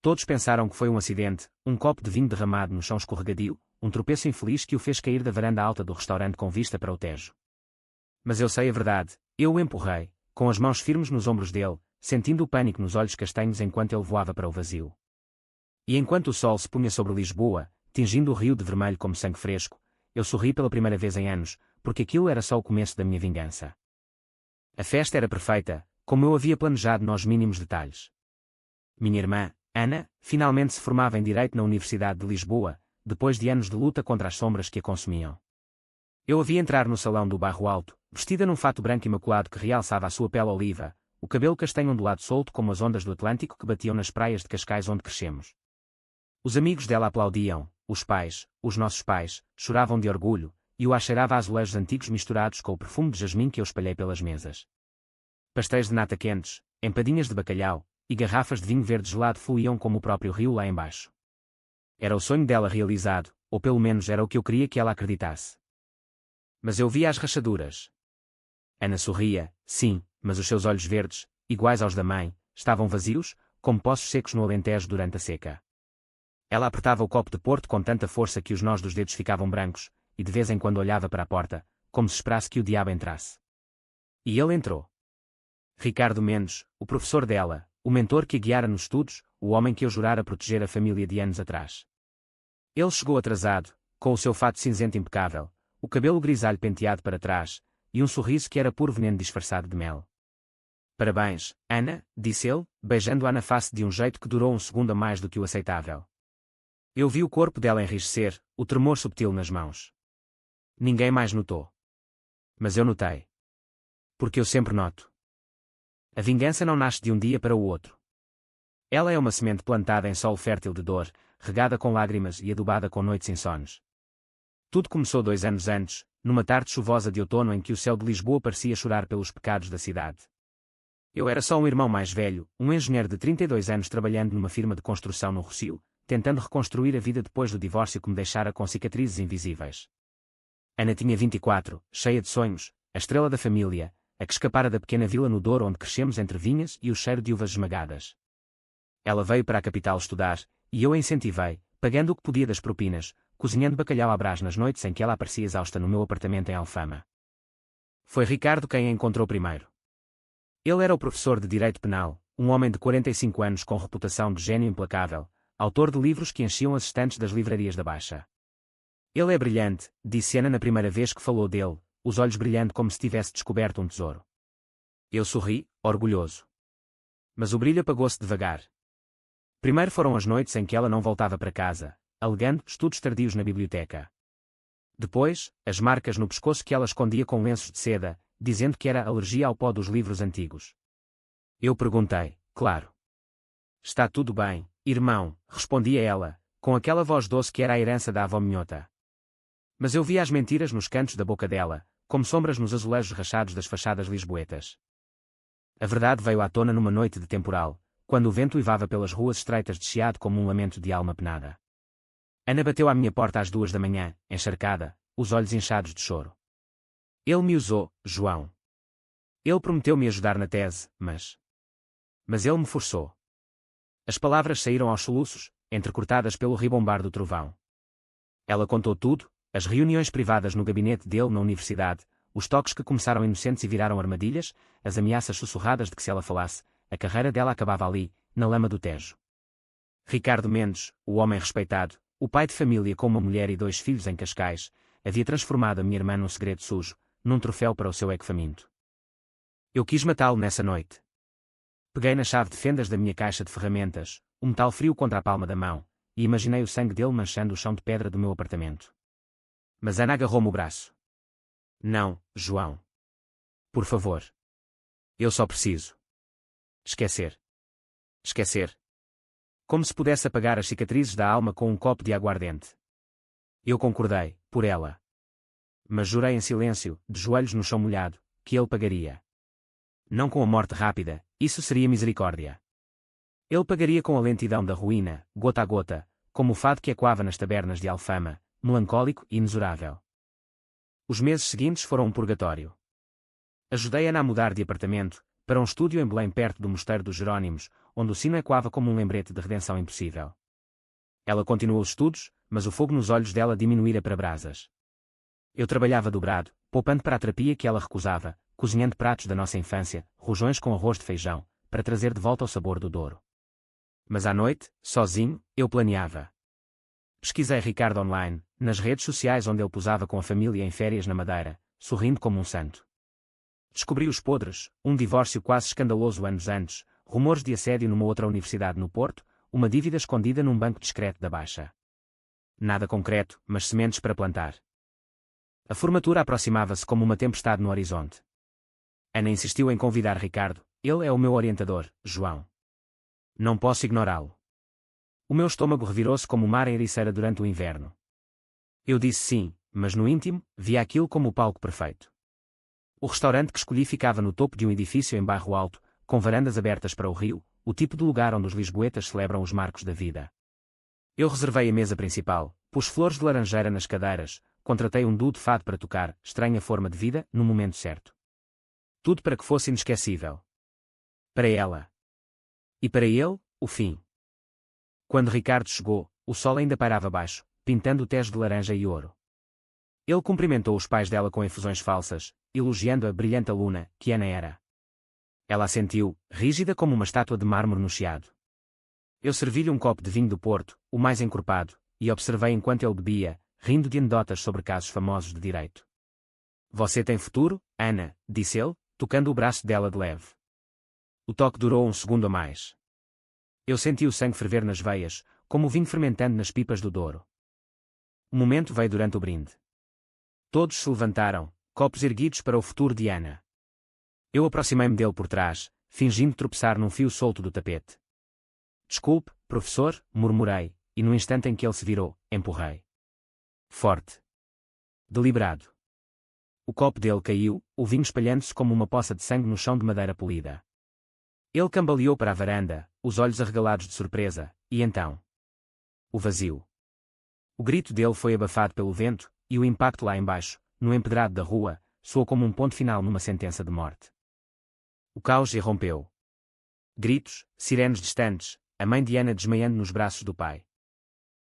Todos pensaram que foi um acidente, um copo de vinho derramado no chão escorregadio, um tropeço infeliz que o fez cair da varanda alta do restaurante com vista para o Tejo. Mas eu sei a verdade, eu o empurrei, com as mãos firmes nos ombros dele, sentindo o pânico nos olhos castanhos enquanto ele voava para o vazio. E enquanto o sol se punha sobre Lisboa, tingindo o rio de vermelho como sangue fresco, eu sorri pela primeira vez em anos, porque aquilo era só o começo da minha vingança. A festa era perfeita, como eu havia planejado nos mínimos detalhes. Minha irmã, Ana, finalmente se formava em Direito na Universidade de Lisboa, depois de anos de luta contra as sombras que a consumiam. Eu a vi entrar no salão do Barro Alto, vestida num fato branco imaculado que realçava a sua pele oliva, o cabelo castanho ondulado solto como as ondas do Atlântico que batiam nas praias de Cascais onde crescemos. Os amigos dela aplaudiam, os pais, os nossos pais, choravam de orgulho, e o ar cheirava a azulejos antigos misturados com o perfume de jasmim que eu espalhei pelas mesas. Pastéis de nata quentes, empadinhas de bacalhau, e garrafas de vinho verde gelado fluíam como o próprio rio lá embaixo. Era o sonho dela realizado, ou pelo menos era o que eu queria que ela acreditasse. Mas eu via as rachaduras. Ana sorria, sim, mas os seus olhos verdes, iguais aos da mãe, estavam vazios, como poços secos no Alentejo durante a seca. Ela apertava o copo de Porto com tanta força que os nós dos dedos ficavam brancos, e de vez em quando olhava para a porta, como se esperasse que o diabo entrasse. E ele entrou. Ricardo Mendes, o professor dela, o mentor que a guiara nos estudos, o homem que eu jurara proteger a família de anos atrás. Ele chegou atrasado, com o seu fato cinzento impecável, o cabelo grisalho penteado para trás, e um sorriso que era puro veneno disfarçado de mel. Parabéns, Ana, disse ele, beijando-a na face de um jeito que durou um segundo a mais do que o aceitável. Eu vi o corpo dela enrijecer, o tremor subtil nas mãos. Ninguém mais notou. Mas eu notei. Porque eu sempre noto. A vingança não nasce de um dia para o outro. Ela é uma semente plantada em solo fértil de dor, regada com lágrimas e adubada com noites insones. Tudo começou 2 anos antes, numa tarde chuvosa de outono em que o céu de Lisboa parecia chorar pelos pecados da cidade. Eu era só um irmão mais velho, um engenheiro de 32 anos trabalhando numa firma de construção no Rossio, tentando reconstruir a vida depois do divórcio que me deixara com cicatrizes invisíveis. Ana tinha 24, cheia de sonhos, a estrela da família, a que escapara da pequena vila no Douro onde crescemos entre vinhas e o cheiro de uvas esmagadas. Ela veio para a capital estudar, e eu a incentivei, pagando o que podia das propinas, cozinhando bacalhau à brás nas noites em que ela aparecia exausta no meu apartamento em Alfama. Foi Ricardo quem a encontrou primeiro. Ele era o professor de Direito Penal, um homem de 45 anos com reputação de gênio implacável, autor de livros que enchiam as estantes das livrarias da Baixa. Ele é brilhante, disse Ana na primeira vez que falou dele, os olhos brilhando como se tivesse descoberto um tesouro. Eu sorri, orgulhoso. Mas o brilho apagou-se devagar. Primeiro foram as noites em que ela não voltava para casa, alegando estudos tardios na biblioteca. Depois, as marcas no pescoço que ela escondia com lenços de seda, dizendo que era alergia ao pó dos livros antigos. Eu perguntei, claro. Está tudo bem, irmão, respondia ela, com aquela voz doce que era a herança da avó minhota. Mas eu via as mentiras nos cantos da boca dela, como sombras nos azulejos rachados das fachadas lisboetas. A verdade veio à tona numa noite de temporal, quando o vento uivava pelas ruas estreitas de Chiado como um lamento de alma penada. Ana bateu à minha porta às 2 da manhã, encharcada, os olhos inchados de choro. Ele me usou, João. Ele prometeu-me ajudar na tese, mas ele me forçou. As palavras saíram aos soluços, entrecortadas pelo ribombar do trovão. Ela contou tudo, as reuniões privadas no gabinete dele na universidade, os toques que começaram inocentes e viraram armadilhas, as ameaças sussurradas de que se ela falasse, a carreira dela acabava ali, na lama do Tejo. Ricardo Mendes, o homem respeitado, o pai de família com uma mulher e 2 filhos em Cascais, havia transformado a minha irmã num segredo sujo, num troféu para o seu ego faminto. Eu quis matá-lo nessa noite. Peguei na chave de fendas da minha caixa de ferramentas, um metal frio contra a palma da mão, e imaginei o sangue dele manchando o chão de pedra do meu apartamento. Mas Ana agarrou-me o braço. Não, João. Por favor. Eu só preciso. Esquecer. Esquecer. Como se pudesse apagar as cicatrizes da alma com um copo de aguardente. Eu concordei, por ela. Mas jurei em silêncio, de joelhos no chão molhado, que ele pagaria. Não com a morte rápida, isso seria misericórdia. Ele pagaria com a lentidão da ruína, gota a gota, como o fado que ecoava nas tabernas de Alfama, melancólico e inexorável. Os meses seguintes foram um purgatório. Ajudei Ana a mudar de apartamento, para um estúdio em Belém perto do Mosteiro dos Jerónimos, onde o sino ecoava como um lembrete de redenção impossível. Ela continuou os estudos, mas o fogo nos olhos dela diminuíra para brasas. Eu trabalhava dobrado, poupando para a terapia que ela recusava, cozinhando pratos da nossa infância, rojões com arroz de feijão, para trazer de volta o sabor do Douro. Mas à noite, sozinho, eu planeava. Pesquisei Ricardo online, nas redes sociais onde ele posava com a família em férias na Madeira, sorrindo como um santo. Descobri os podres, um divórcio quase escandaloso anos antes, rumores de assédio numa outra universidade no Porto, uma dívida escondida num banco discreto da Baixa. Nada concreto, mas sementes para plantar. A formatura aproximava-se como uma tempestade no horizonte. Ana insistiu em convidar Ricardo, ele é o meu orientador, João. Não posso ignorá-lo. O meu estômago revirou-se como o mar em Ericeira durante o inverno. Eu disse sim, mas no íntimo, via aquilo como o palco perfeito. O restaurante que escolhi ficava no topo de um edifício em bairro alto, com varandas abertas para o rio, o tipo de lugar onde os lisboetas celebram os marcos da vida. Eu reservei a mesa principal, pus flores de laranjeira nas cadeiras, contratei um duo de fado para tocar Estranha Forma de Vida no momento certo. Tudo para que fosse inesquecível. Para ela. E para ele, o fim. Quando Ricardo chegou, o sol ainda pairava baixo, pintando o tejo de laranja e ouro. Ele cumprimentou os pais dela com efusões falsas, elogiando a brilhante aluna que Ana era. Ela assentiu, rígida como uma estátua de mármore no chiado. Eu servi-lhe um copo de vinho do Porto, o mais encorpado, e observei enquanto ele bebia, rindo de anedotas sobre casos famosos de direito. Você tem futuro, Ana, disse ele, tocando o braço dela de leve. O toque durou um segundo a mais. Eu senti o sangue ferver nas veias, como o vinho fermentando nas pipas do Douro. O momento veio durante o brinde. Todos se levantaram, copos erguidos para o futuro de Ana. Eu aproximei-me dele por trás, fingindo tropeçar num fio solto do tapete. Desculpe, professor, murmurei, e no instante em que ele se virou, empurrei. Forte. Deliberado. O copo dele caiu, o vinho espalhando-se como uma poça de sangue no chão de madeira polida. Ele cambaleou para a varanda, os olhos arregalados de surpresa, e então? O vazio. O grito dele foi abafado pelo vento, e o impacto lá embaixo, no empedrado da rua, soou como um ponto final numa sentença de morte. O caos irrompeu. Gritos, sirenes distantes, a mãe de Ana desmaiando nos braços do pai.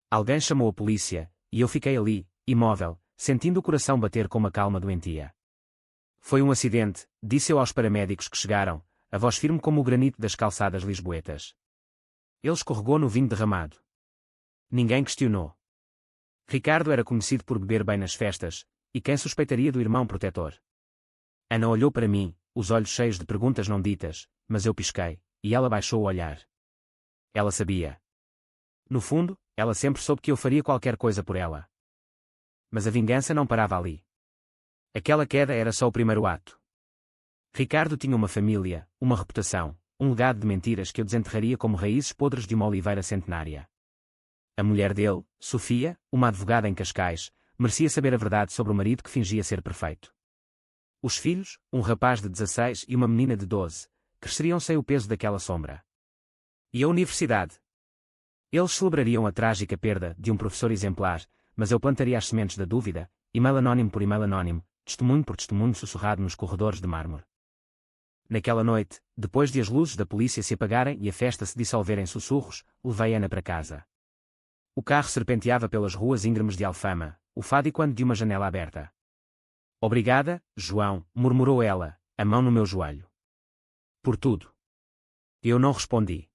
Alguém chamou a polícia, e eu fiquei ali, imóvel, sentindo o coração bater com uma calma doentia. Foi um acidente, disse eu aos paramédicos que chegaram, a voz firme como o granito das calçadas lisboetas. Ele escorregou no vinho derramado. Ninguém questionou. Ricardo era conhecido por beber bem nas festas, e quem suspeitaria do irmão protetor? Ana olhou para mim, os olhos cheios de perguntas não ditas, mas eu pisquei, e ela baixou o olhar. Ela sabia. No fundo, ela sempre soube que eu faria qualquer coisa por ela. Mas a vingança não parava ali. Aquela queda era só o primeiro ato. Ricardo tinha uma família, uma reputação, um legado de mentiras que eu desenterraria como raízes podres de uma oliveira centenária. A mulher dele, Sofia, uma advogada em Cascais, merecia saber a verdade sobre o marido que fingia ser perfeito. Os filhos, um rapaz de 16 e uma menina de 12, cresceriam sem o peso daquela sombra. E a universidade? Eles celebrariam a trágica perda de um professor exemplar, mas eu plantaria as sementes da dúvida, e-mail anónimo por e-mail anónimo, testemunho por testemunho sussurrado nos corredores de mármore. Naquela noite, depois de as luzes da polícia se apagarem e a festa se dissolver em sussurros, levei Ana para casa. O carro serpenteava pelas ruas íngremes de Alfama, o fado de uma janela aberta. Obrigada, João, murmurou ela, a mão no meu joelho. Por tudo. Eu não respondi.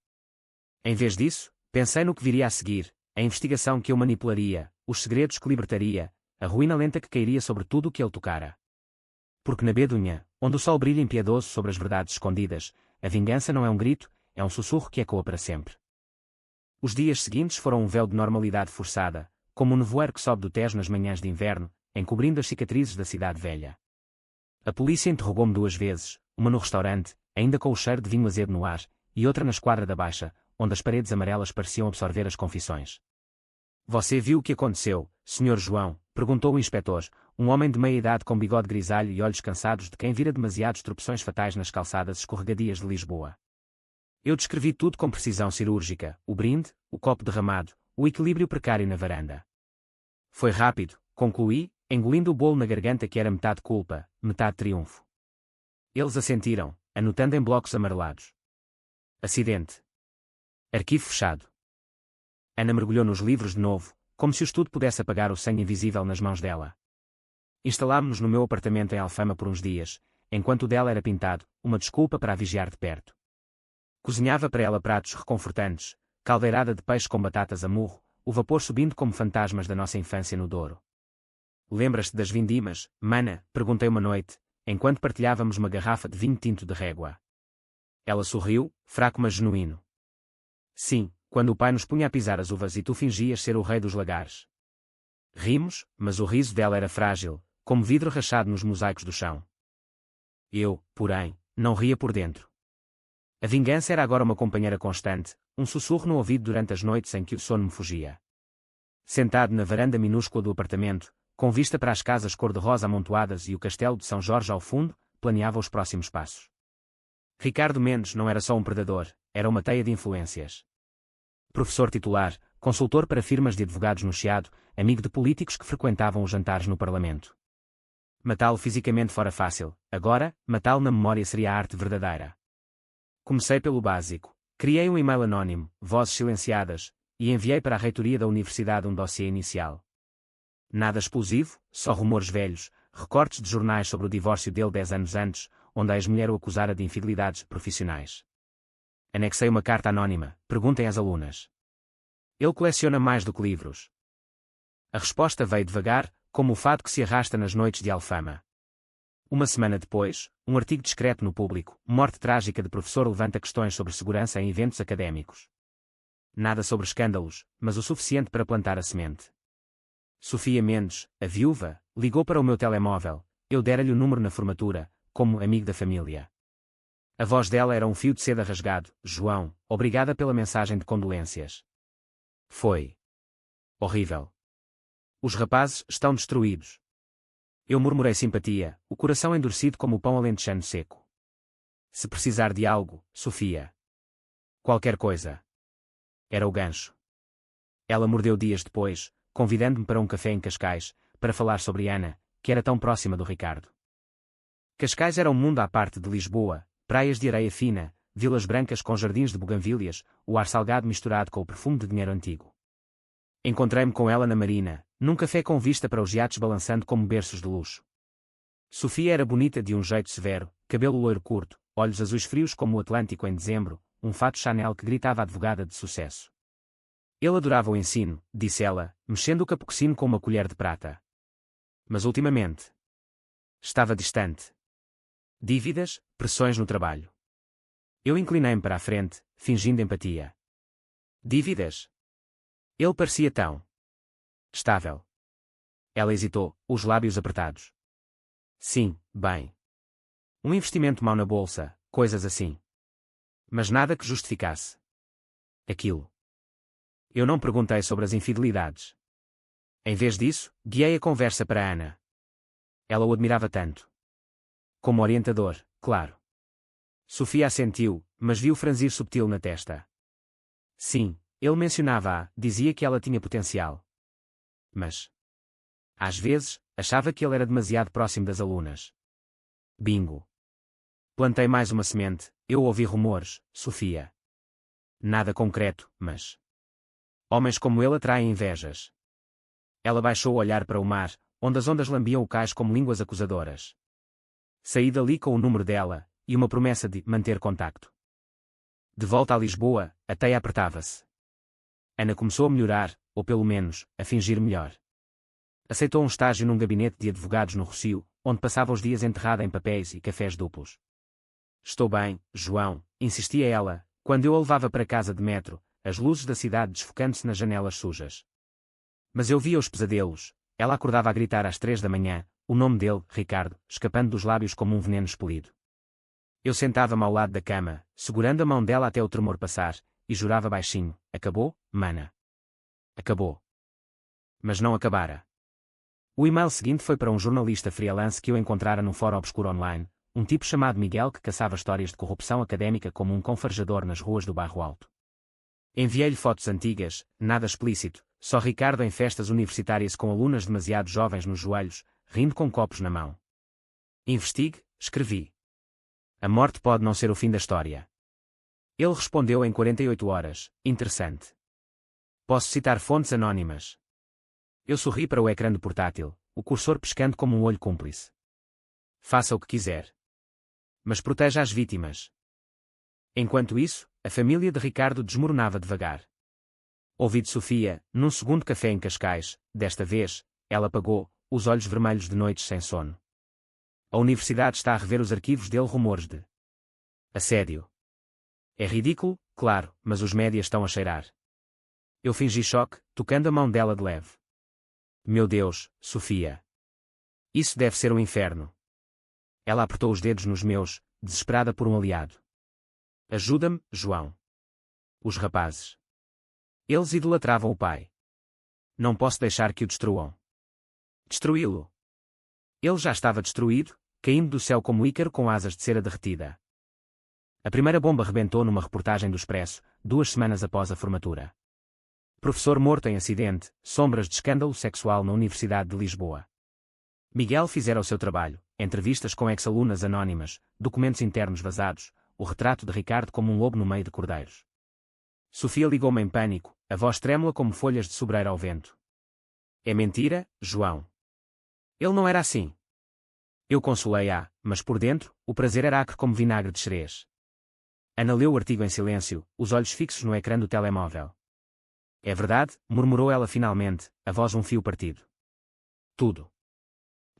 Em vez disso, pensei no que viria a seguir, a investigação que eu manipularia, os segredos que libertaria, a ruína lenta que cairia sobre tudo o que ele tocara. Porque na Bedunha, onde o sol brilha impiedoso sobre as verdades escondidas, a vingança não é um grito, é um sussurro que ecoa para sempre. Os dias seguintes foram um véu de normalidade forçada, como o nevoeiro que sobe do Tejo nas manhãs de inverno, encobrindo as cicatrizes da cidade velha. A polícia interrogou-me 2 vezes, uma no restaurante, ainda com o cheiro de vinho azedo no ar, e outra na esquadra da Baixa, onde as paredes amarelas pareciam absorver as confissões. Você viu o que aconteceu, Sr. João? Perguntou o inspetor, um homem de meia idade com bigode grisalho e olhos cansados de quem vira demasiados tropeções fatais nas calçadas escorregadias de Lisboa. Eu descrevi tudo com precisão cirúrgica, o brinde, o copo derramado, o equilíbrio precário na varanda. Foi rápido, concluí, engolindo o bolo na garganta que era metade culpa, metade triunfo. Eles assentiram, anotando em blocos amarelados. Acidente. Arquivo fechado. Ana mergulhou nos livros de novo, como se o estudo pudesse apagar o sangue invisível nas mãos dela. Instalámos-nos no meu apartamento em Alfama por uns dias, enquanto o dela era pintado, uma desculpa para a vigiar de perto. Cozinhava para ela pratos reconfortantes, caldeirada de peixe com batatas a murro, o vapor subindo como fantasmas da nossa infância no Douro. Lembras-te das vindimas, mana? Perguntei uma noite, enquanto partilhávamos uma garrafa de vinho tinto de régua. Ela sorriu, fraco mas genuíno. Sim, quando o pai nos punha a pisar as uvas e tu fingias ser o rei dos lagares. Rimos, mas o riso dela era frágil, como vidro rachado nos mosaicos do chão. Eu, porém, não ria por dentro. A vingança era agora uma companheira constante, um sussurro no ouvido durante as noites em que o sono me fugia. Sentado na varanda minúscula do apartamento, com vista para as casas cor-de-rosa amontoadas e o castelo de São Jorge ao fundo, planeava os próximos passos. Ricardo Mendes não era só um predador, era uma teia de influências. Professor titular, consultor para firmas de advogados no Chiado, amigo de políticos que frequentavam os jantares no Parlamento. Matá-lo fisicamente fora fácil, agora, matá-lo na memória seria a arte verdadeira. Comecei pelo básico. Criei um e-mail anónimo, vozes silenciadas, e enviei para a reitoria da universidade um dossiê inicial. Nada explosivo, só rumores velhos, recortes de jornais sobre o divórcio dele 10 anos antes, onde a ex-mulher o acusara de infidelidades profissionais. Anexei uma carta anónima, perguntem às alunas. Ele coleciona mais do que livros. A resposta veio devagar, como o fado que se arrasta nas noites de Alfama. Uma semana depois, um artigo discreto no Público, morte trágica de professor levanta questões sobre segurança em eventos académicos. Nada sobre escândalos, mas o suficiente para plantar a semente. Sofia Mendes, a viúva, ligou para o meu telemóvel, eu dera-lhe o número na formatura, como amigo da família. A voz dela era um fio de seda rasgado. João, obrigada pela mensagem de condolências. Foi horrível. Os rapazes estão destruídos. Eu murmurei simpatia, o coração endurecido como o pão alentejano seco. Se precisar de algo, Sofia. Qualquer coisa. Era o gancho. Ela mordeu dias depois, convidando-me para um café em Cascais, para falar sobre Ana, que era tão próxima do Ricardo. Cascais era um mundo à parte de Lisboa, praias de areia fina, vilas brancas com jardins de buganvílias, o ar salgado misturado com o perfume de dinheiro antigo. Encontrei-me com ela na marina, num café com vista para os iates balançando como berços de luxo. Sofia era bonita de um jeito severo, cabelo loiro curto, olhos azuis frios como o Atlântico em dezembro, um fato Chanel que gritava advogada de sucesso. Ele adorava o ensino, disse ela, mexendo o capucino com uma colher de prata. Mas ultimamente estava distante. Dívidas, pressões no trabalho. Eu inclinei-me para a frente, fingindo empatia. Dívidas? Ele parecia tão estável. Ela hesitou, os lábios apertados. Sim, bem. Um investimento mau na bolsa, coisas assim. Mas nada que justificasse aquilo. Eu não perguntei sobre as infidelidades. Em vez disso, guiei a conversa para Ana. Ela o admirava tanto. Como orientador, claro. Sofia assentiu, mas viu franzir subtil na testa. Sim, ele mencionava-a, dizia que ela tinha potencial. Mas, às vezes, achava que ele era demasiado próximo das alunas. Bingo. Plantei mais uma semente, eu ouvi rumores, Sofia. Nada concreto, mas homens como ele atraem invejas. Ela baixou o olhar para o mar, onde as ondas lambiam o cais como línguas acusadoras. Saí dali com o número dela, e uma promessa de manter contacto. De volta a Lisboa, a teia apertava-se. Ana começou a melhorar, ou pelo menos, a fingir melhor. Aceitou um estágio num gabinete de advogados no Rossio, onde passava os dias enterrada em papéis e cafés duplos. Estou bem, João, insistia ela, quando eu a levava para casa de metro, as luzes da cidade desfocando-se nas janelas sujas. Mas eu via os pesadelos, ela acordava a gritar às 3 da manhã, o nome dele, Ricardo, escapando dos lábios como um veneno expelido. Eu sentava-me ao lado da cama, segurando a mão dela até o tremor passar, e jurava baixinho, acabou, mana. Acabou. Mas não acabara. O e-mail seguinte foi para um jornalista freelance que eu encontrara num fórum obscuro online, um tipo chamado Miguel que caçava histórias de corrupção académica como um cão farejador nas ruas do Bairro Alto. Enviei-lhe fotos antigas, nada explícito, só Ricardo em festas universitárias com alunas demasiado jovens nos joelhos, rindo com copos na mão. Investigue, escrevi. A morte pode não ser o fim da história. Ele respondeu em 48 horas, interessante. Posso citar fontes anônimas. Eu sorri para o ecrã do portátil, o cursor pescando como um olho cúmplice. Faça o que quiser. Mas proteja as vítimas. Enquanto isso, a família de Ricardo desmoronava devagar. Ouvi de Sofia, num segundo café em Cascais, desta vez, ela pagou, os olhos vermelhos de noites sem sono. A universidade está a rever os arquivos dele, rumores de assédio. É ridículo, claro, mas os médias estão a cheirar. Eu fingi choque, tocando a mão dela de leve. Meu Deus, Sofia. Isso deve ser um inferno. Ela apertou os dedos nos meus, desesperada por um aliado. Ajuda-me, João. Os rapazes. Eles idolatravam o pai. Não posso deixar que o destruam. Destruí-lo. Ele já estava destruído, caindo do céu como Ícaro com asas de cera derretida. A primeira bomba rebentou numa reportagem do Expresso, 2 semanas após a formatura. Professor morto em acidente, sombras de escândalo sexual na Universidade de Lisboa. Miguel fizera o seu trabalho, entrevistas com ex-alunas anónimas, documentos internos vazados, o retrato de Ricardo como um lobo no meio de cordeiros. Sofia ligou-me em pânico, a voz trêmula como folhas de sobreiro ao vento. É mentira, João. Ele não era assim. Eu consolei-a, mas por dentro, o prazer era acre como vinagre de xerez. Ana leu o artigo em silêncio, os olhos fixos no ecrã do telemóvel. É verdade, murmurou ela finalmente, a voz um fio partido. Tudo.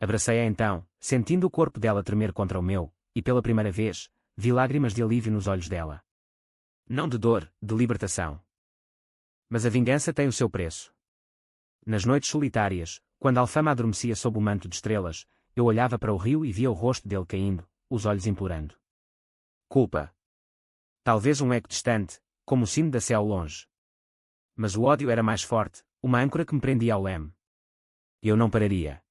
Abracei-a então, sentindo o corpo dela tremer contra o meu, e pela primeira vez, vi lágrimas de alívio nos olhos dela. Não de dor, de libertação. Mas a vingança tem o seu preço. Nas noites solitárias, quando a Alfama adormecia sob o manto de estrelas, eu olhava para o rio e via o rosto dele caindo, os olhos implorando. Culpa. Talvez um eco distante, como o sino da sé ao longe. Mas o ódio era mais forte, uma âncora que me prendia ao leme. Eu não pararia.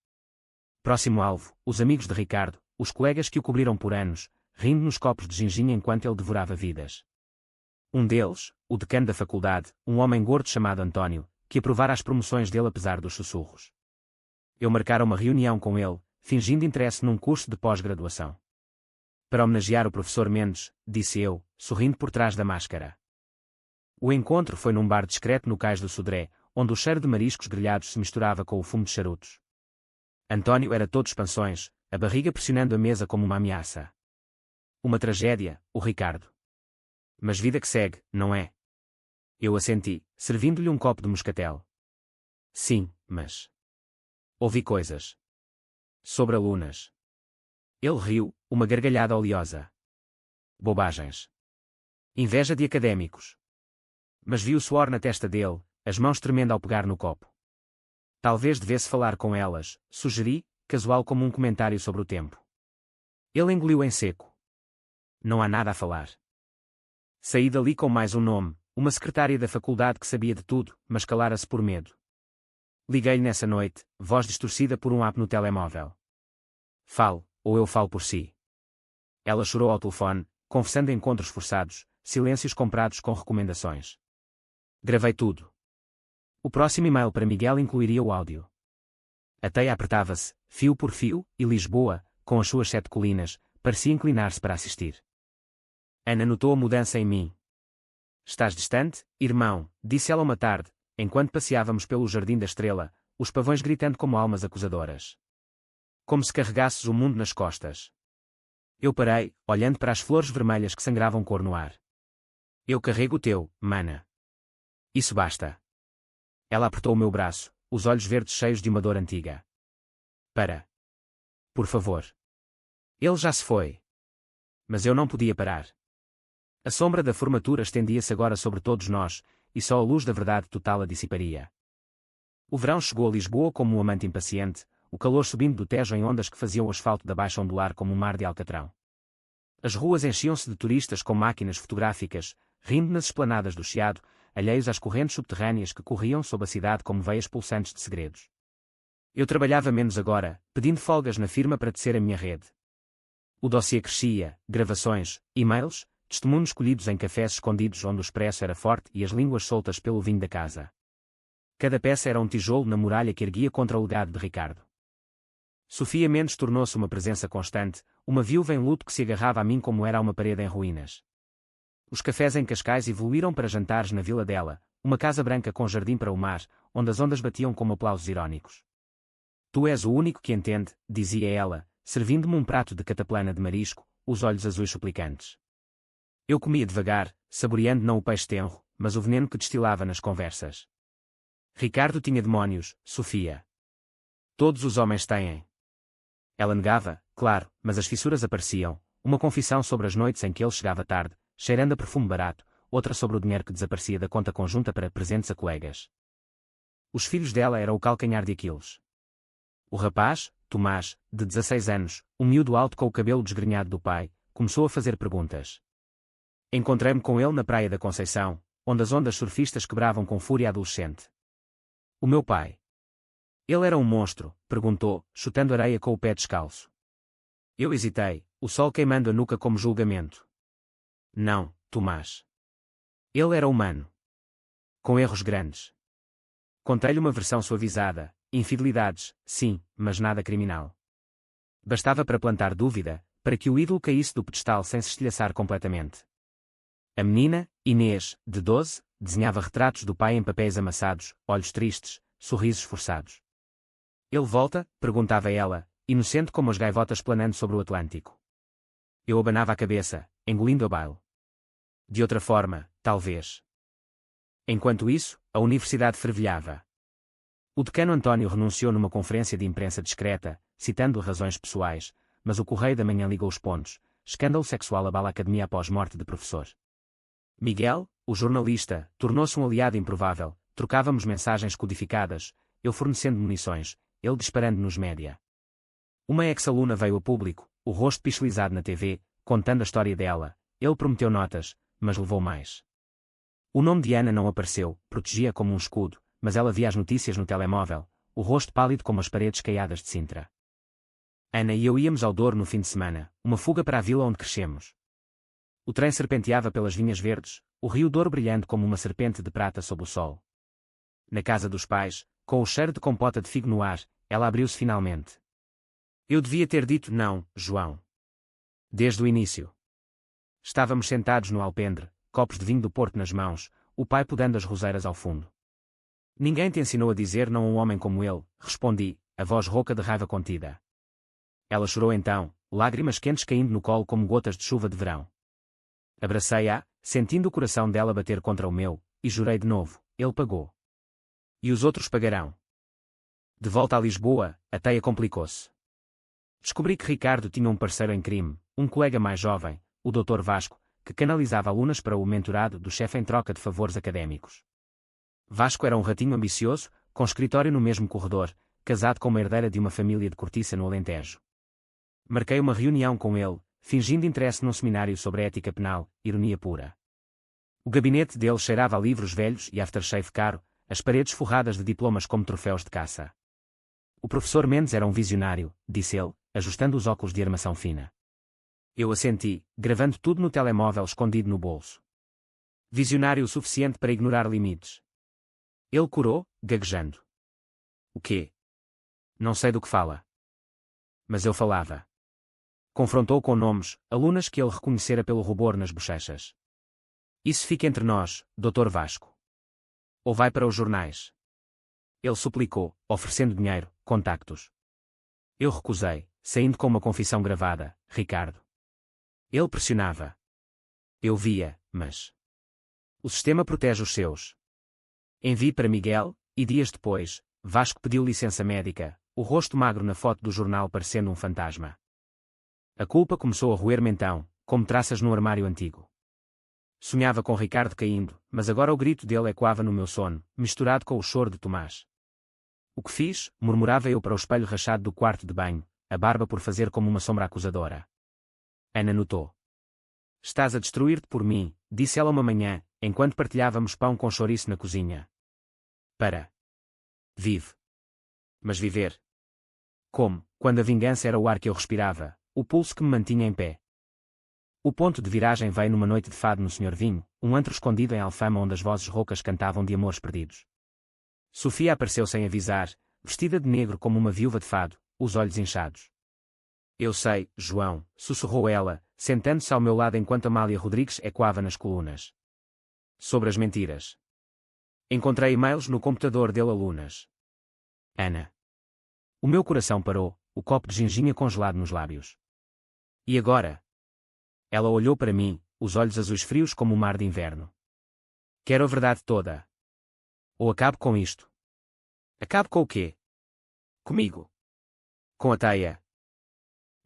Próximo alvo, os amigos de Ricardo, os colegas que o cobriram por anos, rindo nos copos de ginginha enquanto ele devorava vidas. Um deles, o decano da faculdade, um homem gordo chamado António, que aprovara as promoções dele apesar dos sussurros. Eu marcara uma reunião com ele, fingindo interesse num curso de pós-graduação. Para homenagear o professor Mendes, disse eu, sorrindo por trás da máscara. O encontro foi num bar discreto no cais do Sodré, onde o cheiro de mariscos grelhados se misturava com o fumo de charutos. António era todo expansões, a barriga pressionando a mesa como uma ameaça. Uma tragédia, o Ricardo. Mas vida que segue, não é? Eu assenti, servindo-lhe um copo de moscatel. Sim, mas... ouvi coisas. Sobre alunas. Ele riu, uma gargalhada oleosa. Bobagens. Inveja de académicos. Mas vi o suor na testa dele, as mãos tremendo ao pegar no copo. Talvez devesse falar com elas, sugeri, casual como um comentário sobre o tempo. Ele engoliu em seco. Não há nada a falar. Saí dali com mais um nome, uma secretária da faculdade que sabia de tudo, mas calara-se por medo. Liguei-lhe nessa noite, voz distorcida por um app no telemóvel. Fale, ou eu falo por si. Ela chorou ao telefone, confessando encontros forçados, silêncios comprados com recomendações. Gravei tudo. O próximo e-mail para Miguel incluiria o áudio. A teia apertava-se, fio por fio, e Lisboa, com as suas 7 colinas, parecia inclinar-se para assistir. Ana notou a mudança em mim. Estás distante, irmão, disse ela uma tarde, enquanto passeávamos pelo Jardim da Estrela, os pavões gritando como almas acusadoras. Como se carregasses o mundo nas costas. Eu parei, olhando para as flores vermelhas que sangravam cor no ar. Eu carrego o teu, mana. Isso basta. Ela apertou o meu braço, os olhos verdes cheios de uma dor antiga. Para. Por favor. Ele já se foi. Mas eu não podia parar. A sombra da formatura estendia-se agora sobre todos nós, e só a luz da verdade total a dissiparia. O verão chegou a Lisboa como um amante impaciente, o calor subindo do Tejo em ondas que faziam o asfalto da Baixa ondular como um mar de alcatrão. As ruas enchiam-se de turistas com máquinas fotográficas, rindo nas esplanadas do Chiado, alheios às correntes subterrâneas que corriam sob a cidade como veias pulsantes de segredos. Eu trabalhava menos agora, pedindo folgas na firma para tecer a minha rede. O dossiê crescia, gravações, e-mails, testemunhos colhidos em cafés escondidos onde o expresso era forte e as línguas soltas pelo vinho da casa. Cada peça era um tijolo na muralha que erguia contra o legado de Ricardo. Sofia Mendes tornou-se uma presença constante, uma viúva em luto que se agarrava a mim como era a uma parede em ruínas. Os cafés em Cascais evoluíram para jantares na vila dela, uma casa branca com jardim para o mar, onde as ondas batiam como aplausos irónicos. Tu és o único que entende, dizia ela, servindo-me um prato de cataplana de marisco, os olhos azuis suplicantes. Eu comia devagar, saboreando não o peixe tenro, mas o veneno que destilava nas conversas. Ricardo tinha demónios, Sofia. Todos os homens têm. Ela negava, claro, mas as fissuras apareciam, uma confissão sobre as noites em que ele chegava tarde, cheirando a perfume barato, outra sobre o dinheiro que desaparecia da conta conjunta para presentes a colegas. Os filhos dela eram o calcanhar de Aquiles. O rapaz, Tomás, de 16 anos, um miúdo alto com o cabelo desgrenhado do pai, começou a fazer perguntas. Encontrei-me com ele na praia da Conceição, onde as ondas surfistas quebravam com fúria adolescente. O meu pai. Ele era um monstro, perguntou, chutando areia com o pé descalço. Eu hesitei, o sol queimando a nuca como julgamento. Não, Tomás. Ele era humano. Com erros grandes. Contei-lhe uma versão suavizada, infidelidades, sim, mas nada criminal. Bastava para plantar dúvida, para que o ídolo caísse do pedestal sem se estilhaçar completamente. A menina, Inês, de 12, desenhava retratos do pai em papéis amassados, olhos tristes, sorrisos forçados. Ele volta? Perguntava ela, inocente como as gaivotas planando sobre o Atlântico. Eu abanava a cabeça, engolindo a baile. De outra forma, talvez. Enquanto isso, a universidade fervilhava. O decano António renunciou numa conferência de imprensa discreta, citando razões pessoais, mas o Correio da Manhã ligou os pontos. Escândalo sexual abala a academia após morte de professor. Miguel, o jornalista, tornou-se um aliado improvável. Trocávamos mensagens codificadas, eu fornecendo munições, ele disparando nos média. Uma ex-aluna veio a público, o rosto pixelizado na TV, contando a história dela. Ele prometeu notas, mas levou mais. O nome de Ana não apareceu, protegia como um escudo, mas ela via as notícias no telemóvel, o rosto pálido como as paredes caiadas de Sintra. Ana e eu íamos ao Douro no fim de semana, uma fuga para a vila onde crescemos. O trem serpenteava pelas vinhas verdes, o rio Douro brilhando como uma serpente de prata sob o sol. Na casa dos pais, com o cheiro de compota de figo no ar, ela abriu-se finalmente. Eu devia ter dito não, João. Desde o início. Estávamos sentados no alpendre, copos de vinho do Porto nas mãos, o pai podando as roseiras ao fundo. Ninguém te ensinou a dizer não a um homem como ele, respondi, a voz rouca de raiva contida. Ela chorou então, lágrimas quentes caindo no colo como gotas de chuva de verão. Abracei-a, sentindo o coração dela bater contra o meu, e jurei de novo, ele pagou. E os outros pagarão. De volta a Lisboa, a teia complicou-se. Descobri que Ricardo tinha um parceiro em crime, um colega mais jovem, o Dr. Vasco, que canalizava alunas para o mentorado do chefe em troca de favores académicos. Vasco era um ratinho ambicioso, com escritório no mesmo corredor, casado com uma herdeira de uma família de cortiça no Alentejo. Marquei uma reunião com ele, fingindo interesse num seminário sobre ética penal, ironia pura. O gabinete dele cheirava a livros velhos e aftershave caro, as paredes forradas de diplomas como troféus de caça. O professor Mendes era um visionário, disse ele, ajustando os óculos de armação fina. Eu assenti, gravando tudo no telemóvel escondido no bolso. Visionário o suficiente para ignorar limites. Ele curou, gaguejando. O quê? Não sei do que fala. Mas eu falava. Confrontou com nomes, alunas que ele reconhecera pelo rubor nas bochechas. Isso fica entre nós, Dr. Vasco. Ou vai para os jornais? Ele suplicou, oferecendo dinheiro, contactos. Eu recusei, saindo com uma confissão gravada, Ricardo. Ele pressionava. Eu via, mas... O sistema protege os seus. Enviei para Miguel, e dias depois, Vasco pediu licença médica, o rosto magro na foto do jornal parecendo um fantasma. A culpa começou a roer-me então, como traças no armário antigo. Sonhava com Ricardo caindo, mas agora o grito dele ecoava no meu sono, misturado com o choro de Tomás. O que fiz? Murmurava eu para o espelho rachado do quarto de banho, a barba por fazer como uma sombra acusadora. Ana notou. Estás a destruir-te por mim, disse ela uma manhã, enquanto partilhávamos pão com chouriço na cozinha. Para. Vive. Mas viver. Como, quando a vingança era o ar que eu respirava, o pulso que me mantinha em pé. O ponto de viragem veio numa noite de fado no Senhor Vinho, um antro escondido em Alfama onde as vozes roucas cantavam de amores perdidos. Sofia apareceu sem avisar, vestida de negro como uma viúva de fado, os olhos inchados. Eu sei, João, sussurrou ela, sentando-se ao meu lado enquanto Amália Rodrigues ecoava nas colunas. Sobre as mentiras. Encontrei e-mails no computador dele alunas. Ana. O meu coração parou, o copo de ginginha congelado nos lábios. E agora? Ela olhou para mim, os olhos azuis frios como o mar de inverno. Quero a verdade toda. Ou acabo com isto. Acabo com o quê? Comigo. Com a teia.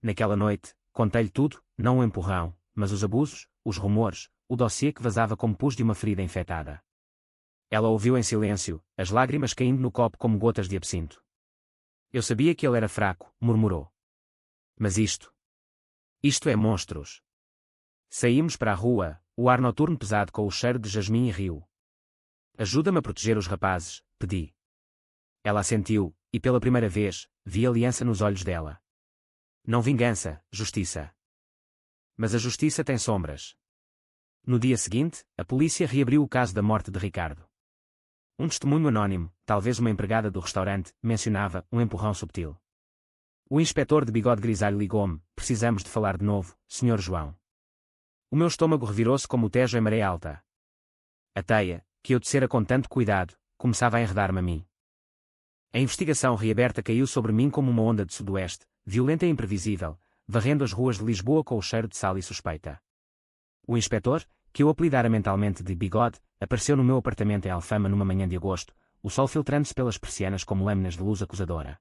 Naquela noite, contei-lhe tudo, não o empurrão, mas os abusos, os rumores, o dossiê que vazava como pus de uma ferida infectada. Ela ouviu em silêncio, as lágrimas caindo no copo como gotas de absinto. Eu sabia que ele era fraco, murmurou. Mas isto é monstros. Saímos para a rua, o ar noturno pesado com o cheiro de jasmim e rio. Ajuda-me a proteger os rapazes, pedi. Ela assentiu, e pela primeira vez, vi aliança nos olhos dela. Não vingança, justiça. Mas a justiça tem sombras. No dia seguinte, a polícia reabriu o caso da morte de Ricardo. Um testemunho anónimo, talvez uma empregada do restaurante, mencionava um empurrão subtil. O inspetor de bigode grisalho ligou-me, precisamos de falar de novo, Sr. João. O meu estômago revirou-se como o Tejo em maré alta. A teia, que eu tecera com tanto cuidado, começava a enredar-me a mim. A investigação reaberta caiu sobre mim como uma onda de sudoeste, violenta e imprevisível, varrendo as ruas de Lisboa com o cheiro de sal e suspeita. O inspetor, que eu apelidara mentalmente de Bigode, apareceu no meu apartamento em Alfama numa manhã de agosto, o sol filtrando-se pelas persianas como lâminas de luz acusadora.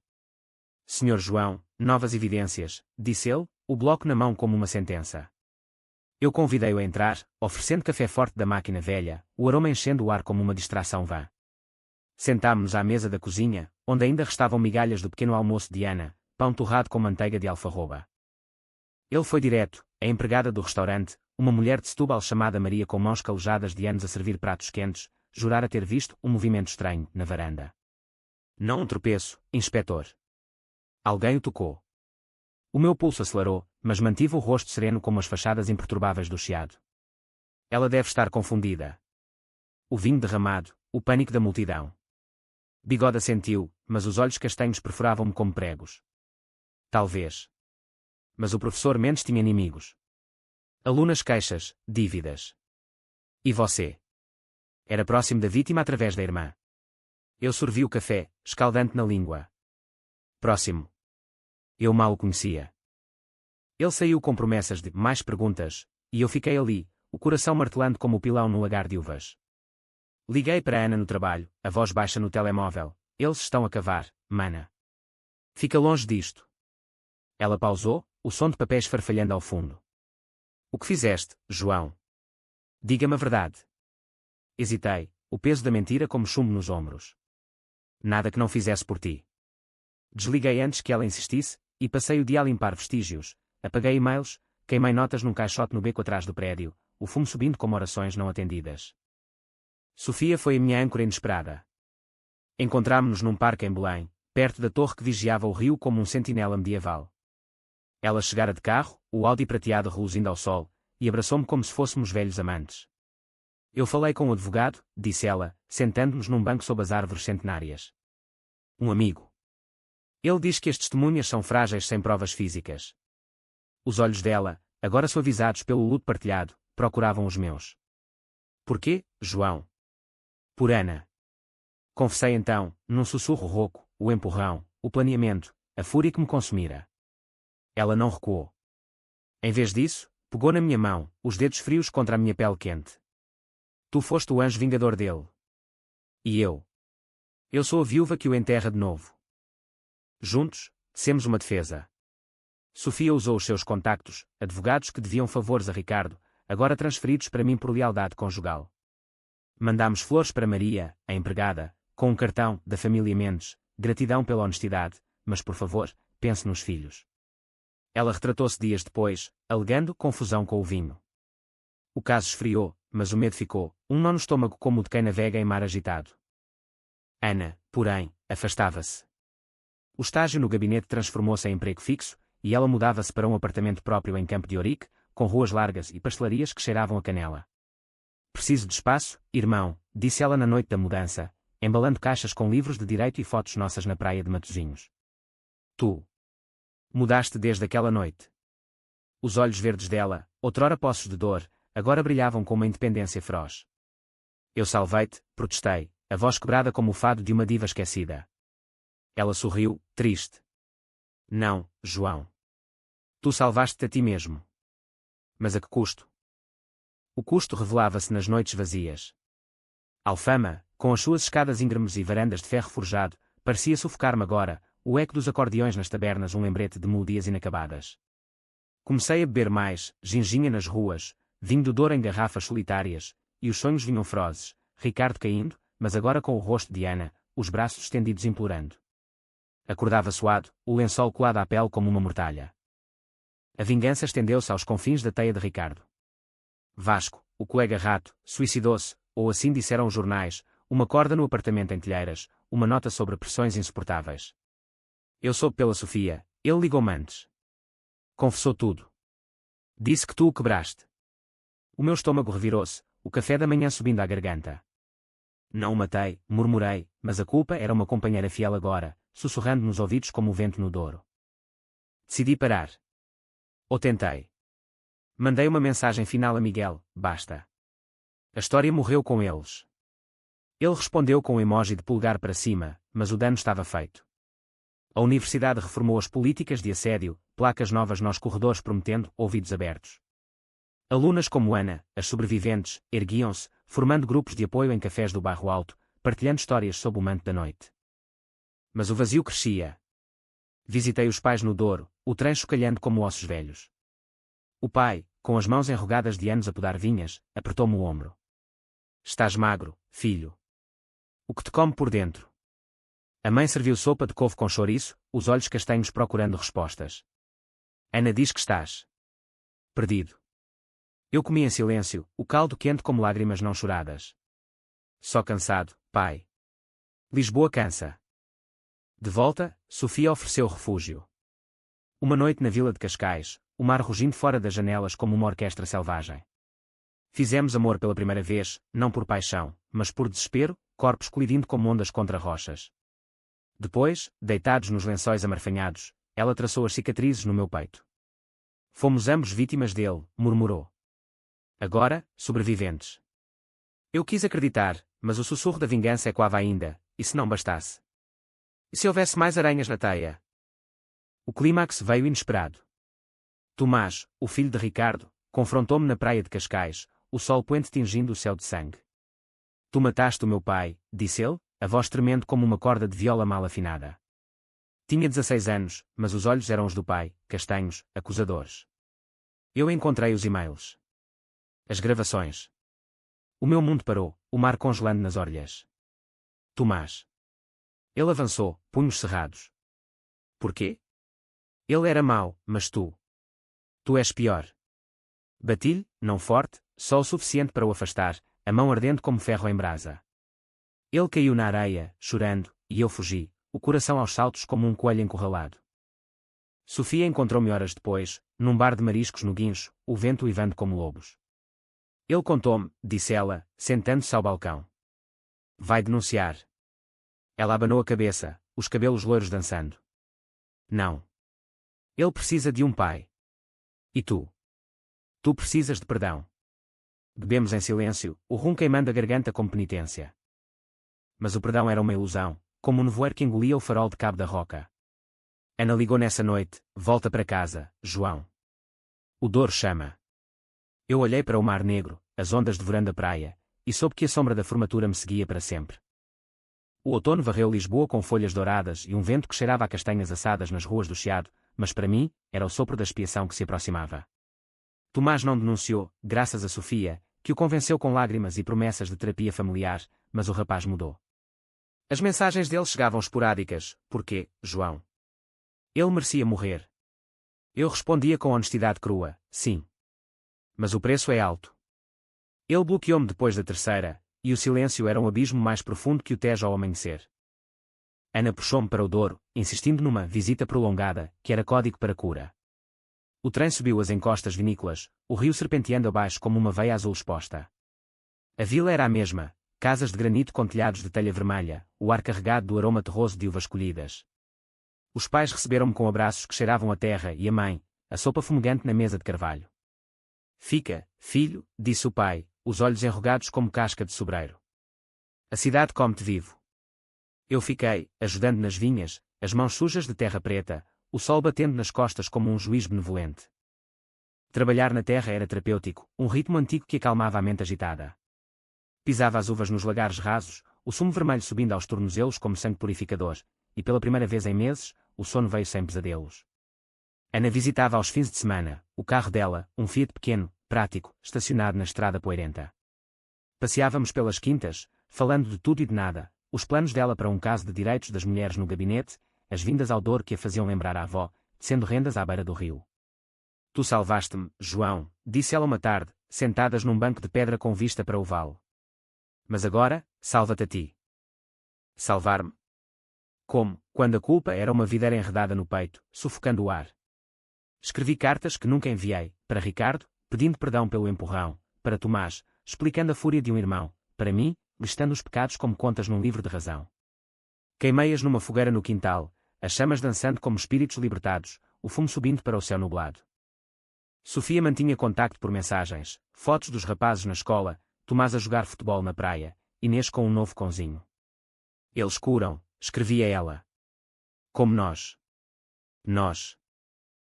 Sr. João, novas evidências, disse ele, o bloco na mão como uma sentença. Eu convidei-o a entrar, oferecendo café forte da máquina velha, o aroma enchendo o ar como uma distração vã. Sentámo-nos à mesa da cozinha, onde ainda restavam migalhas do pequeno almoço de Ana, pão torrado com manteiga de alfarroba. Ele foi direto, a empregada do restaurante, uma mulher de Setúbal chamada Maria com mãos calejadas de anos a servir pratos quentes, jurara ter visto um movimento estranho na varanda. Não um tropeço, inspetor. Alguém o tocou. O meu pulso acelerou, mas mantive o rosto sereno como as fachadas imperturbáveis do chiado. Ela deve estar confundida. O vinho derramado, o pânico da multidão. Bigode assentiu, mas os olhos castanhos perfuravam-me como pregos. Talvez. Mas o professor Mendes tinha inimigos. Alunas queixas, dívidas. E você? Era próximo da vítima através da irmã. Eu sorvi o café, escaldante na língua. Próximo. Eu mal o conhecia. Ele saiu com promessas de mais perguntas, e eu fiquei ali, o coração martelando como o pilão no lagar de uvas. Liguei para Ana no trabalho, a voz baixa no telemóvel. Eles estão a cavar, mana. Fica longe disto. Ela pausou, o som de papéis farfalhando ao fundo. O que fizeste, João? Diga-me a verdade. Hesitei, o peso da mentira como chumbo nos ombros. Nada que não fizesse por ti. Desliguei antes que ela insistisse, e passei o dia a limpar vestígios, apaguei e-mails, queimei notas num caixote no beco atrás do prédio, o fumo subindo como orações não atendidas. Sofia foi a minha âncora inesperada. Encontrámo-nos num parque em Belém, perto da torre que vigiava o rio como um sentinela medieval. Ela chegara de carro, o Audi prateado reluzindo ao sol, e abraçou-me como se fôssemos velhos amantes. Eu falei com o advogado, disse ela, sentando-nos num banco sob as árvores centenárias. Um amigo. Ele diz que as testemunhas são frágeis sem provas físicas. Os olhos dela, agora suavizados pelo luto partilhado, procuravam os meus. Por quê, João? Por Ana. Confessei então, num sussurro rouco, o empurrão, o planeamento, a fúria que me consumira. Ela não recuou. Em vez disso, pegou na minha mão, os dedos frios contra a minha pele quente. Tu foste o anjo vingador dele. E eu? Eu sou a viúva que o enterra de novo. Juntos, tecemos uma defesa. Sofia usou os seus contactos, advogados que deviam favores a Ricardo, agora transferidos para mim por lealdade conjugal. Mandámos flores para Maria, a empregada, com um cartão, da família Mendes, gratidão pela honestidade, mas por favor, pense nos filhos. Ela retratou-se dias depois, alegando confusão com o vinho. O caso esfriou, mas o medo ficou, um nó no estômago como o de quem navega em mar agitado. Ana, porém, afastava-se. O estágio no gabinete transformou-se em emprego fixo, e ela mudava-se para um apartamento próprio em Campo de Ourique, com ruas largas e pastelarias que cheiravam a canela. Preciso de espaço, irmão, disse ela na noite da mudança, embalando caixas com livros de direito e fotos nossas na praia de Matosinhos. Tu Mudaste desde aquela noite. Os olhos verdes dela, outrora poços de dor, agora brilhavam com uma independência feroz. Eu salvei-te, protestei, a voz quebrada como o fado de uma diva esquecida. Ela sorriu, triste. Não, João. Tu salvaste-te a ti mesmo. Mas a que custo? O custo revelava-se nas noites vazias. Alfama, com as suas escadas íngremes e varandas de ferro forjado, parecia sufocar-me agora, o eco dos acordeões nas tabernas um lembrete de melodias inacabadas. Comecei a beber mais, ginginha nas ruas, vinho do Douro em garrafas solitárias, e os sonhos vinham ferozes, Ricardo caindo, mas agora com o rosto de Ana, os braços estendidos implorando. Acordava suado, o lençol colado à pele como uma mortalha. A vingança estendeu-se aos confins da teia de Ricardo. Vasco, o colega rato, suicidou-se, ou assim disseram os jornais, uma corda no apartamento em Telheiras, uma nota sobre pressões insuportáveis. Eu soube pela Sofia, ele ligou-me antes. Confessou tudo. Disse que tu o quebraste. O meu estômago revirou-se, o café da manhã subindo à garganta. Não o matei, murmurei, mas a culpa era uma companheira fiel agora, sussurrando nos ouvidos como o vento no Douro. Decidi parar. Ou tentei. Mandei uma mensagem final a Miguel, basta. A história morreu com eles. Ele respondeu com um emoji de polegar para cima, mas o dano estava feito. A universidade reformou as políticas de assédio, placas novas nos corredores prometendo ouvidos abertos. Alunas como Ana, as sobreviventes, erguiam-se, formando grupos de apoio em cafés do bairro Alto, partilhando histórias sob o manto da noite. Mas o vazio crescia. Visitei os pais no Douro, o trem chocalhando como ossos velhos. O pai, com as mãos enrugadas de anos a podar vinhas, apertou-me o ombro. Estás magro, filho. O que te come por dentro? A mãe serviu sopa de couve com chouriço, os olhos castanhos procurando respostas. Ana diz que estás perdido. Eu comi em silêncio, o caldo quente como lágrimas não choradas. Só cansado, pai. Lisboa cansa. De volta, Sofia ofereceu refúgio. Uma noite na vila de Cascais, o mar rugindo fora das janelas como uma orquestra selvagem. Fizemos amor pela primeira vez, não por paixão, mas por desespero, corpos colidindo como ondas contra rochas. Depois, deitados nos lençóis amarfanhados, ela traçou as cicatrizes no meu peito. Fomos ambos vítimas dele, murmurou. Agora, sobreviventes. Eu quis acreditar, mas o sussurro da vingança ecoava ainda, e se não bastasse? E se houvesse mais aranhas na teia? O clímax veio inesperado. Tomás, o filho de Ricardo, confrontou-me na praia de Cascais, o sol poente tingindo o céu de sangue. Tu mataste o meu pai, disse ele, a voz tremendo como uma corda de viola mal afinada. Tinha 16 anos, mas os olhos eram os do pai, castanhos, acusadores. Eu encontrei os e-mails. As gravações. O meu mundo parou, o mar congelando nas orelhas. Tomás. Ele avançou, punhos cerrados. Porquê? Ele era mau, mas tu. Tu és pior. Bati-lhe, não forte, só o suficiente para o afastar, a mão ardente como ferro em brasa. Ele caiu na areia, chorando, e eu fugi, o coração aos saltos como um coelho encurralado. Sofia encontrou-me horas depois, num bar de mariscos no guincho, o vento uivando como lobos. Ele contou-me, disse ela, sentando-se ao balcão. Vai denunciar. Ela abanou a cabeça, os cabelos loiros dançando. Não. Ele precisa de um pai. E tu? Tu precisas de perdão. Bebemos em silêncio, o rum queimando a garganta como penitência. Mas o perdão era uma ilusão, como um nevoeiro que engolia o farol de Cabo da Roca. Ana ligou nessa noite, volta para casa, João. O Douro chama. Eu olhei para o mar negro, as ondas devorando a praia, e soube que a sombra da formatura me seguia para sempre. O outono varreu Lisboa com folhas douradas e um vento que cheirava a castanhas assadas nas ruas do Chiado, mas para mim, era o sopro da expiação que se aproximava. Tomás não denunciou, graças a Sofia, que o convenceu com lágrimas e promessas de terapia familiar, mas o rapaz mudou. As mensagens dele chegavam esporádicas, porquê, João? Ele merecia morrer. Eu respondia com honestidade crua, sim. Mas o preço é alto. Ele bloqueou-me depois da terceira, e o silêncio era um abismo mais profundo que o Tejo ao amanhecer. Ana puxou-me para o Douro, insistindo numa visita prolongada, que era código para cura. O trem subiu as encostas vinícolas, o rio serpenteando abaixo como uma veia azul exposta. A vila era a mesma, casas de granito com telhados de telha vermelha, o ar carregado do aroma terroso de uvas colhidas. Os pais receberam-me com abraços que cheiravam a terra e a mãe, a sopa fumegante na mesa de carvalho. Fica, filho, disse o pai, os olhos enrugados como casca de sobreiro. A cidade come-te vivo. Eu fiquei, ajudando nas vinhas, as mãos sujas de terra preta, o sol batendo nas costas como um juiz benevolente. Trabalhar na terra era terapêutico, um ritmo antigo que acalmava a mente agitada. Pisava as uvas nos lagares rasos, o sumo vermelho subindo aos tornozelos como sangue purificador, e pela primeira vez em meses, o sono veio sem pesadelos. Ana visitava aos fins de semana, o carro dela, um Fiat pequeno, prático, estacionado na estrada poeirenta. Passeávamos pelas quintas, falando de tudo e de nada, os planos dela para um caso de direitos das mulheres no gabinete, as vindas ao Douro que a faziam lembrar a avó, sendo rendas à beira do rio. Tu salvaste-me, João, disse ela uma tarde, sentadas num banco de pedra com vista para o vale. Mas agora, salva-te a ti. Salvar-me? Como, quando a culpa era uma videira enredada no peito, sufocando o ar. Escrevi cartas que nunca enviei, para Ricardo, pedindo perdão pelo empurrão, para Tomás, explicando a fúria de um irmão, para mim, listando os pecados como contas num livro de razão. Queimei-as numa fogueira no quintal, as chamas dançando como espíritos libertados, o fumo subindo para o céu nublado. Sofia mantinha contacto por mensagens, fotos dos rapazes na escola, Tomás a jogar futebol na praia, Inês com um novo cãozinho. Eles curam, escrevia ela. Como nós. Nós.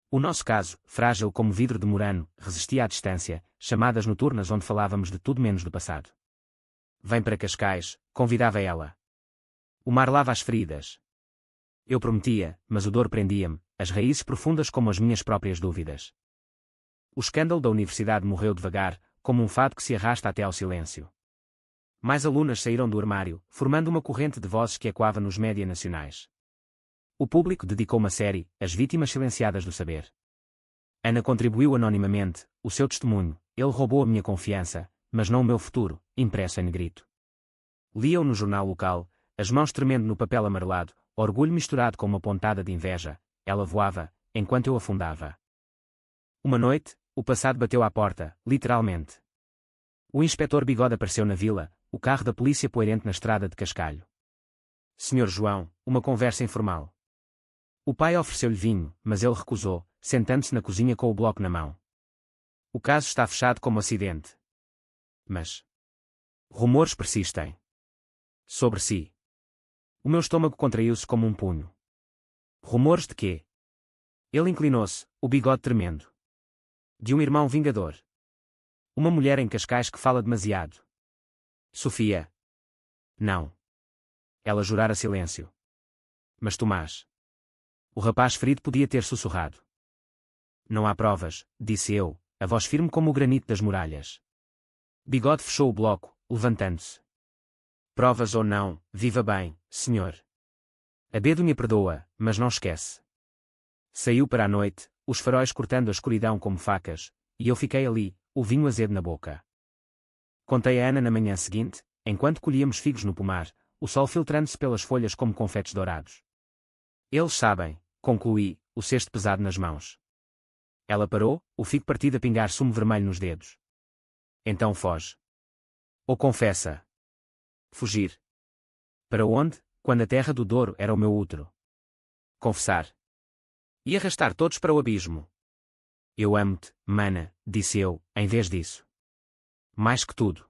O nosso caso, frágil como vidro de murano, resistia à distância, chamadas noturnas onde falávamos de tudo menos do passado. Vem para Cascais, convidava ela. O mar lava as feridas. Eu prometia, mas o dor prendia-me, as raízes profundas como as minhas próprias dúvidas. O escândalo da universidade morreu devagar, como um fado que se arrasta até ao silêncio. Mais alunas saíram do armário, formando uma corrente de vozes que ecoava nos média nacionais. O público dedicou uma série, As Vítimas Silenciadas do Saber. Ana contribuiu anonimamente, o seu testemunho, ele roubou a minha confiança, mas não o meu futuro, impresso em negrito. Lia-o no jornal local, as mãos tremendo no papel amarelado, orgulho misturado com uma pontada de inveja, ela voava, enquanto eu afundava. Uma noite, o passado bateu à porta, literalmente. O inspetor Bigode apareceu na vila, o carro da polícia poeirente na estrada de Cascalho. Senhor João, uma conversa informal. O pai ofereceu-lhe vinho, mas ele recusou, sentando-se na cozinha com o bloco na mão. O caso está fechado como acidente. Mas rumores persistem. Sobre si. O meu estômago contraiu-se como um punho. Rumores de quê? Ele inclinou-se, o bigode tremendo. De um irmão vingador. Uma mulher em Cascais que fala demasiado. Sofia. Não. Ela jurara silêncio. Mas Tomás. O rapaz ferido podia ter sussurrado. Não há provas, disse eu, a voz firme como o granito das muralhas. Bigode fechou o bloco, levantando-se. Provas ou não, viva bem, senhor. A Bedunha perdoa, mas não esquece. Saiu para a noite, os faróis cortando a escuridão como facas, e eu fiquei ali, o vinho azedo na boca. Contei a Ana na manhã seguinte, enquanto colhíamos figos no pomar, o sol filtrando-se pelas folhas como confetes dourados. Eles sabem, concluí, o cesto pesado nas mãos. Ela parou, o figo partido a pingar sumo vermelho nos dedos. Então foge. Ou confessa. Fugir. Para onde, quando a terra do Douro era o meu útero? Confessar. E arrastar todos para o abismo. Eu amo-te, mana, disse eu, em vez disso. Mais que tudo.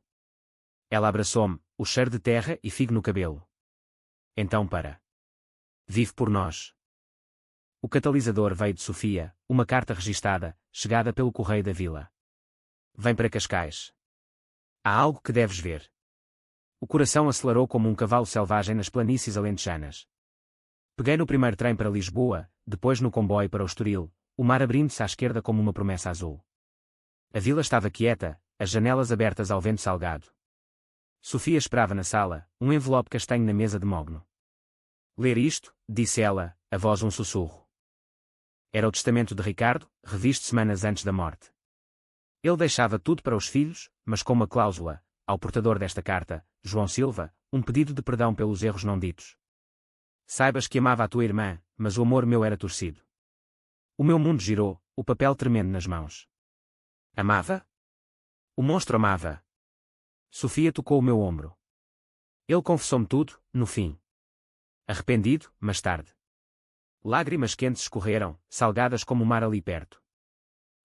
Ela abraçou-me, o cheiro de terra e figo no cabelo. Então para. Vive por nós. O catalisador veio de Sofia, uma carta registada, chegada pelo correio da vila. Vem para Cascais. Há algo que deves ver. O coração acelerou como um cavalo selvagem nas planícies alentejanas. Peguei no primeiro trem para Lisboa, depois no comboio para o Estoril, o mar abrindo-se à esquerda como uma promessa azul. A vila estava quieta, as janelas abertas ao vento salgado. Sofia esperava na sala, um envelope castanho na mesa de mogno. Ler isto, disse ela, a voz um sussurro. Era o testamento de Ricardo, revisto semanas antes da morte. Ele deixava tudo para os filhos, mas com uma cláusula, ao portador desta carta, João Silva, um pedido de perdão pelos erros não ditos. Saibas que amava a tua irmã, mas o amor meu era torcido. O meu mundo girou, o papel tremendo nas mãos. Amava? O monstro amava. Sofia tocou o meu ombro. Ele confessou-me tudo, no fim. Arrependido, mas tarde. Lágrimas quentes escorreram, salgadas como o mar ali perto.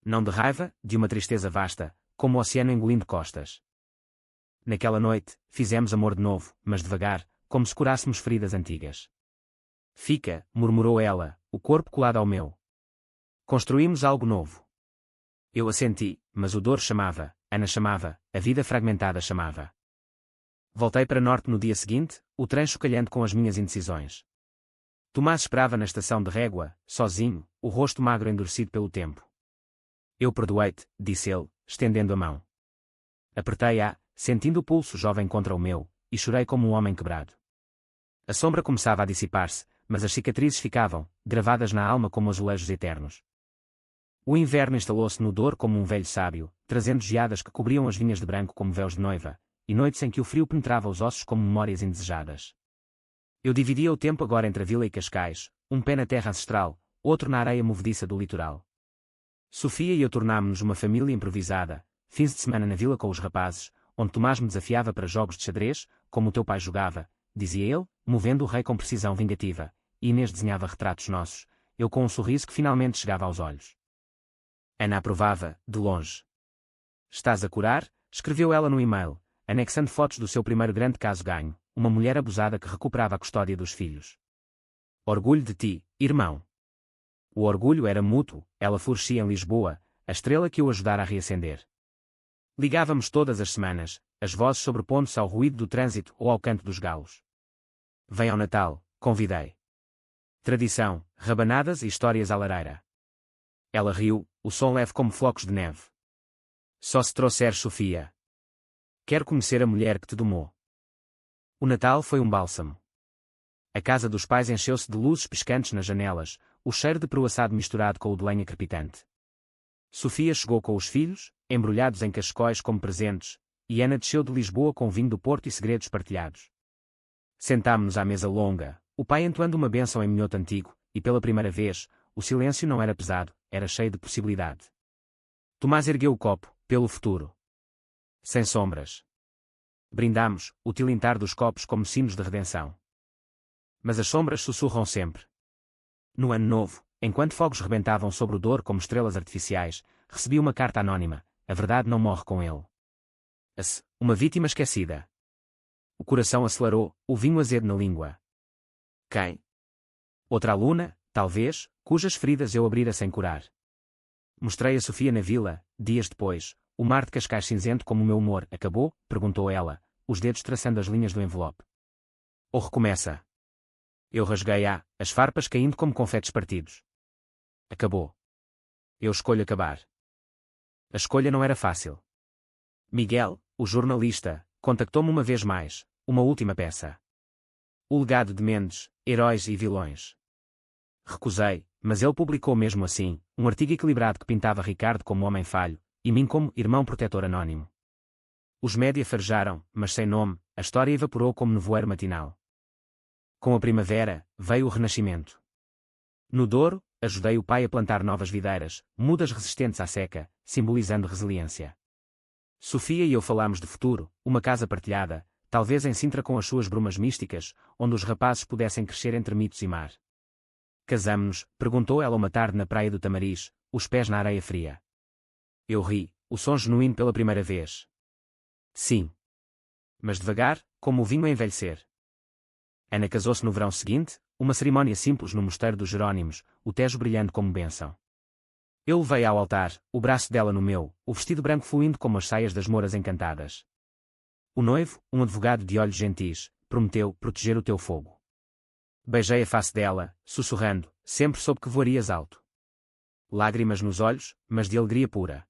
Não de raiva, de uma tristeza vasta, como o oceano engolindo costas. Naquela noite, fizemos amor de novo, mas devagar, como se curássemos feridas antigas. Fica, murmurou ela, o corpo colado ao meu. Construímos algo novo. Eu assenti, mas o dor chamava, Ana chamava, a vida fragmentada chamava. Voltei para norte no dia seguinte, o trem chocalhando com as minhas indecisões. Tomás esperava na estação de régua, sozinho, o rosto magro endurecido pelo tempo. Eu perdoei-te, disse ele, estendendo a mão. Apertei-a, sentindo o pulso jovem contra o meu, e chorei como um homem quebrado. A sombra começava a dissipar-se, mas as cicatrizes ficavam, gravadas na alma como azulejos eternos. O inverno instalou-se no dor como um velho sábio, trazendo geadas que cobriam as vinhas de branco como véus de noiva, e noites em que o frio penetrava os ossos como memórias indesejadas. Eu dividia o tempo agora entre a vila e Cascais, um pé na terra ancestral, outro na areia movediça do litoral. Sofia e eu tornámos-nos uma família improvisada, fins de semana na vila com os rapazes, onde Tomás me desafiava para jogos de xadrez, como o teu pai jogava, dizia ele, movendo o rei com precisão vingativa, e Inês desenhava retratos nossos, eu com um sorriso que finalmente chegava aos olhos. Ana aprovava, de longe. Estás a curar? Escreveu ela no e-mail, anexando fotos do seu primeiro grande caso ganho, uma mulher abusada que recuperava a custódia dos filhos. Orgulho de ti, irmão. O orgulho era mútuo, ela florescia em Lisboa, a estrela que o ajudara a reacender. Ligávamos todas as semanas, as vozes sobrepondo-se ao ruído do trânsito ou ao canto dos galos. Vem ao Natal, convidei. Tradição, rabanadas e histórias à lareira. Ela riu, o som leve como flocos de neve. Só se trouxeres Sofia. Quero conhecer a mulher que te domou. O Natal foi um bálsamo. A casa dos pais encheu-se de luzes piscantes nas janelas, o cheiro de peru assado misturado com o de lenha crepitante. Sofia chegou com os filhos, embrulhados em cachecóis como presentes, e Ana desceu de Lisboa com vinho do Porto e segredos partilhados. Sentámo-nos à mesa longa, o pai entoando uma bênção em minhoto antigo, e pela primeira vez, o silêncio não era pesado, era cheio de possibilidade. Tomás ergueu o copo, pelo futuro. Sem sombras. Brindámos, o tilintar dos copos como sinos de redenção. Mas as sombras sussurram sempre. No ano novo, enquanto fogos rebentavam sobre o Douro como estrelas artificiais, recebi uma carta anónima, a verdade não morre com ele. Uma vítima esquecida. O coração acelerou, o vinho azedo na língua. Quem? Outra aluna, talvez, cujas feridas eu abrira sem curar. Mostrei a Sofia na vila, dias depois, o mar de Cascais cinzento como o meu humor acabou, perguntou ela, os dedos traçando as linhas do envelope. Ou recomeça? Eu rasguei as farpas caindo como confetes partidos. Acabou. Eu escolho acabar. A escolha não era fácil. Miguel, o jornalista, contactou-me uma vez mais, uma última peça. O legado de Mendes, heróis e vilões. Recusei, mas ele publicou mesmo assim, um artigo equilibrado que pintava Ricardo como homem falho, e mim como irmão protetor anónimo. Os média farejaram, mas sem nome, a história evaporou como nevoeiro matinal. Com a primavera, veio o renascimento. No Douro, ajudei o pai a plantar novas videiras, mudas resistentes à seca, simbolizando resiliência. Sofia e eu falámos de futuro, uma casa partilhada, talvez em Sintra com as suas brumas místicas, onde os rapazes pudessem crescer entre mitos e mar. Casamo-nos, perguntou ela uma tarde na praia do Tamariz, os pés na areia fria. Eu ri, o som genuíno pela primeira vez. Sim. Mas devagar, como o vinho a envelhecer. Ana casou-se no verão seguinte, uma cerimónia simples no mosteiro dos Jerónimos, o Tejo brilhando como bênção. Eu levei ao altar, o braço dela no meu, o vestido branco fluindo como as saias das mouras encantadas. O noivo, um advogado de olhos gentis, prometeu proteger o teu fogo. Beijei a face dela, sussurrando, sempre soube que voarias alto. Lágrimas nos olhos, mas de alegria pura.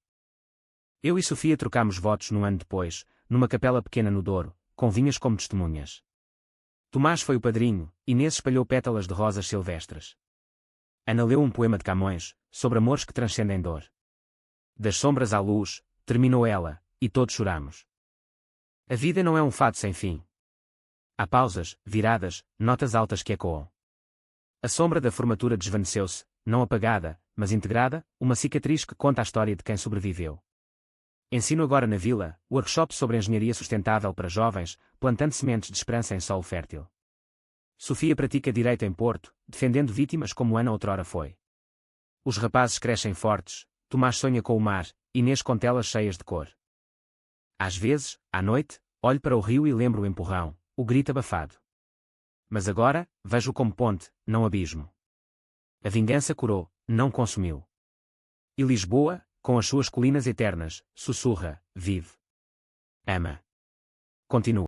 Eu e Sofia trocámos votos no ano depois, numa capela pequena no Douro, com vinhas como testemunhas. Tomás foi o padrinho, Inês espalhou pétalas de rosas silvestres. Ana leu um poema de Camões, sobre amores que transcendem dor. Das sombras à luz, terminou ela, e todos choramos. A vida não é um fado sem fim. Há pausas, viradas, notas altas que ecoam. A sombra da formatura desvaneceu-se, não apagada, mas integrada, uma cicatriz que conta a história de quem sobreviveu. Ensino agora na vila, workshop sobre engenharia sustentável para jovens, plantando sementes de esperança em solo fértil. Sofia pratica direito em Porto, defendendo vítimas como Ana outrora foi. Os rapazes crescem fortes, Tomás sonha com o mar, Inês com telas cheias de cor. Às vezes, à noite, olho para o rio e lembro o empurrão, o grito abafado. Mas agora, vejo-o como ponte, não abismo. A vingança curou, não consumiu. E Lisboa, com as suas colinas eternas, sussurra, vive. Ama. Continua.